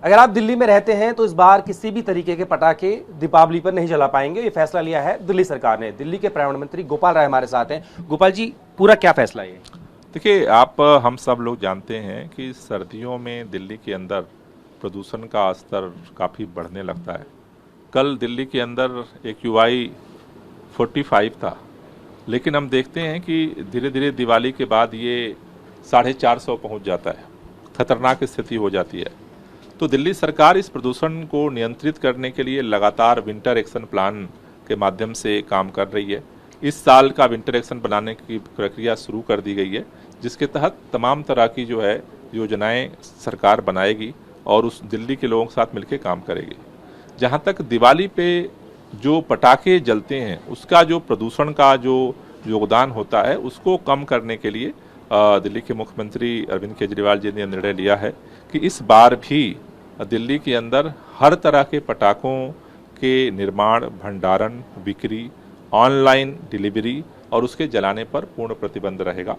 अगर आप दिल्ली में रहते हैं तो इस बार किसी भी तरीके के पटाखे दीपावली पर नहीं जला पाएंगे। ये फैसला लिया है दिल्ली सरकार ने। दिल्ली के पर्यावरण मंत्री गोपाल राय हमारे साथ हैं। गोपाल जी, पूरा क्या फैसला है? देखिए, हम सब लोग जानते हैं कि सर्दियों में दिल्ली के अंदर प्रदूषण का स्तर काफ़ी बढ़ने लगता है। कल दिल्ली के अंदर AQI 45 था, लेकिन हम देखते हैं कि धीरे धीरे दिवाली के बाद ये 450 पहुंच जाता है। खतरनाक स्थिति हो जाती है। तो दिल्ली सरकार इस प्रदूषण को नियंत्रित करने के लिए लगातार विंटर एक्शन प्लान के माध्यम से काम कर रही है। इस साल का विंटर एक्शन बनाने की प्रक्रिया शुरू कर दी गई है, जिसके तहत तमाम तरह की जो है योजनाएं सरकार बनाएगी और उस दिल्ली के लोगों के साथ मिलकर काम करेगी। जहां तक दिवाली पे जो पटाखे जलते हैं उसका जो प्रदूषण का जो योगदान होता है उसको कम करने के लिए दिल्ली के मुख्यमंत्री अरविंद केजरीवाल जी ने निर्णय लिया है कि इस बार भी दिल्ली के अंदर हर तरह के पटाखों के निर्माण, भंडारण, बिक्री, ऑनलाइन डिलीवरी और उसके जलाने पर पूर्ण प्रतिबंध रहेगा।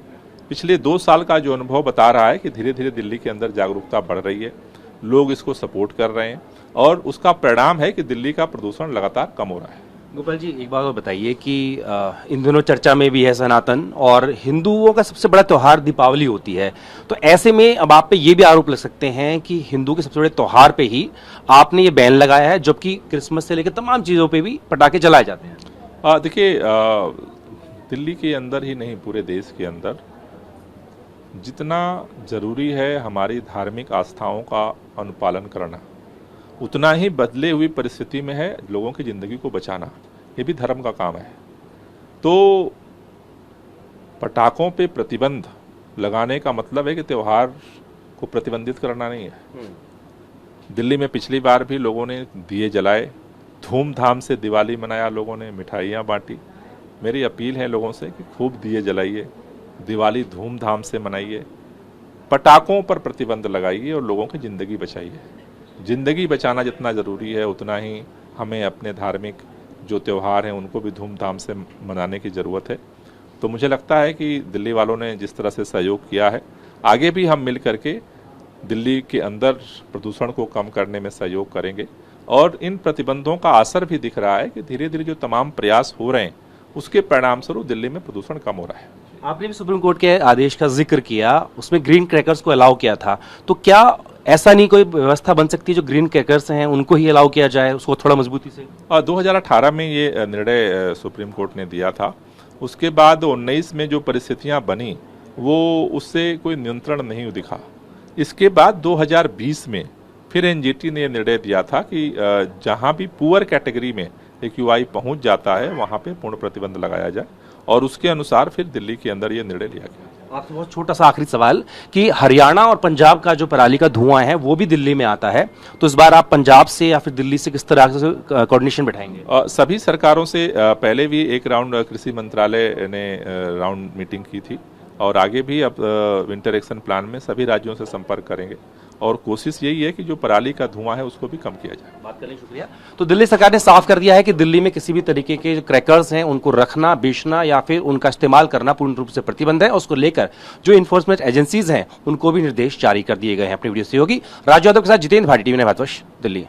पिछले 2 साल का जो अनुभव बता रहा है कि धीरे धीरे दिल्ली के अंदर जागरूकता बढ़ रही है, लोग इसको सपोर्ट कर रहे हैं और उसका परिणाम है कि दिल्ली का प्रदूषण लगातार कम हो रहा है। गोपाल जी, एक बात और बताइए कि इन दिनों चर्चा में भी है सनातन और हिंदुओं का सबसे बड़ा त्यौहार दीपावली होती है। तो ऐसे में अब आप पे ये भी आरोप लग सकते हैं कि हिंदू के सबसे बड़े त्यौहार पे ही आपने ये बैन लगाया है, जबकि क्रिसमस से लेकर तमाम चीज़ों पे भी पटाखे जलाए जाते हैं। देखिए, दिल्ली के अंदर ही नहीं पूरे देश के अंदर जितना जरूरी है हमारी धार्मिक आस्थाओं का अनुपालन करना, उतना ही बदले हुई परिस्थिति में है लोगों की जिंदगी को बचाना। ये भी धर्म का काम है। तो पटाखों पे प्रतिबंध लगाने का मतलब है कि त्यौहार को प्रतिबंधित करना नहीं है। दिल्ली में पिछली बार भी लोगों ने दिए जलाए, धूमधाम से दिवाली मनाया, लोगों ने मिठाइयाँ बांटी। मेरी अपील है लोगों से कि खूब दिए जलाइए, दिवाली धूमधाम से मनाइए, पटाखों पर प्रतिबंध लगाइए और लोगों की ज़िंदगी बचाइए। ज़िंदगी बचाना जितना ज़रूरी है उतना ही हमें अपने धार्मिक जो त्यौहार हैं उनको भी धूमधाम से मनाने की ज़रूरत है। तो मुझे लगता है कि दिल्ली वालों ने जिस तरह से सहयोग किया है, आगे भी हम मिल करके दिल्ली के अंदर प्रदूषण को कम करने में सहयोग करेंगे। और इन प्रतिबंधों का असर भी दिख रहा है कि धीरे धीरे जो तमाम प्रयास हो रहे हैं उसके परिणाम स्वरूप दिल्ली में प्रदूषण कम हो रहा है। आपने भी सुप्रीम कोर्ट के आदेश का जिक्र किया, उसमें ग्रीन क्रैकर्स को अलाउ किया था। तो क्या ऐसा नहीं कोई व्यवस्था बन सकती है जो ग्रीन क्रैकर्स हैं उनको ही अलाउ किया जाए, उसको थोड़ा मजबूती से? 2018 में ये निर्णय सुप्रीम कोर्ट ने दिया था। उसके बाद 19 में जो परिस्थितियां बनी वो उससे कोई नियंत्रण नहीं दिखा। इसके बाद 2020 में फिर NGT ने निर्णय दिया था कि जहां भी पुअर कैटेगरी में AQI पहुंच जाता है वहां पे पूर्ण प्रतिबंध लगाया जाए और उसके अनुसार फिर दिल्ली के अंदर ये निर्णय लिया गया। आपसे बहुत छोटा सा आखिरी सवाल कि हरियाणा और पंजाब का जो पराली का धुआं है वो भी दिल्ली में आता है, तो इस बार आप पंजाब से या फिर दिल्ली से किस तरह से कोऑर्डिनेशन बैठाएंगे? सभी सरकारों से पहले भी एक राउंड कृषि मंत्रालय ने राउंड मीटिंग की थी और आगे भी अब विंटर एक्शन प्लान में सभी राज्यों से संपर्क करेंगे और कोशिश यही है कि जो पराली का धुआं है उसको भी कम किया जाए। बात करने शुक्रिया। तो दिल्ली सरकार ने साफ कर दिया है कि दिल्ली में किसी भी तरीके के जो क्रैकर्स हैं उनको रखना, बेचना या फिर उनका इस्तेमाल करना पूर्ण रूप से प्रतिबंध है। उसको लेकर जो इन्फोर्समेंट एजेंसीज हैं उनको भी निर्देश जारी कर दिए गए हैं। अपनी वीडियो सहयोगी राजू यादव के साथ जितेंद्र भाटी, टीवी भारतवर्ष, दिल्ली।